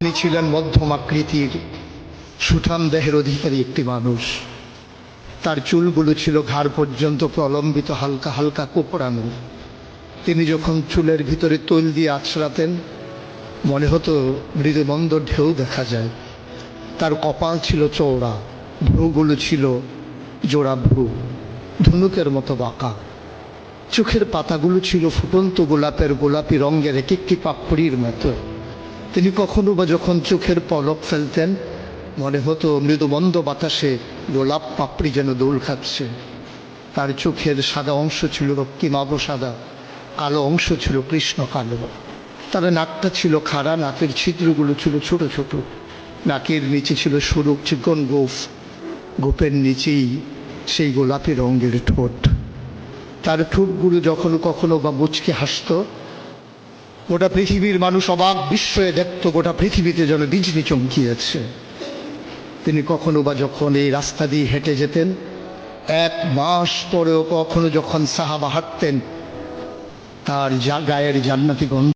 তিনি ছিলেন মধ্যম আকৃতির সুঠাম দেহের অধিকারী একটি মানুষ। তার চুলগুলো ছিল ঘাড় পর্যন্ত প্রলম্বিত, হালকা হালকা কোপড়ানো। তিনি যখন চুলের ভিতরে তৈল দিয়ে আছড়াতেন, মনে হতো মৃদুমন্দ ঢেউ দেখা যায়। তার কপাল ছিল চওড়া, ভ্রুগুলো ছিল জোড়া ভ্রু, ধনুকের মতো বাঁকা। চোখের পাতাগুলো ছিল ফুটন্ত গোলাপের গোলাপি রঙের এক একটি পাপড়ির মতো। তিনি কখনো বা যখন চোখের পলক ফেলতেন, মনে হতো মৃদুমন্দ বাতাসে গোলাপ পাপড়ি যেন দোল খাচ্ছে। তার চোখের সাদা অংশ ছিল রক্তিমাভ সাদা, কালো অংশ ছিল কৃষ্ণ কালো। তার নাকটা ছিল খাড়া, নাকের ছিদ্রগুলো ছিল ছোট ছোট। নাকের নিচে ছিল সরু চিকন গোঁফ, গোঁফের নিচেই সেই গোলাপি রঙের ঠোঁট। তার ঠোঁটগুলো যখন কখনো বা মুচকে হাসত, গোটা পৃথিবীর মানুষ অবাক বিস্ময়ে দেখত গোটা পৃথিবীতে যেন বিজলি চমকিয়েছে। তিনি কখনো বা যখন এই রাস্তা দিয়ে হেঁটে যেতেন, 1 মাস পরেও কখনো যখন সাহাবা হাঁটতেন, তার গায়ের জান্নাতি গন্ধ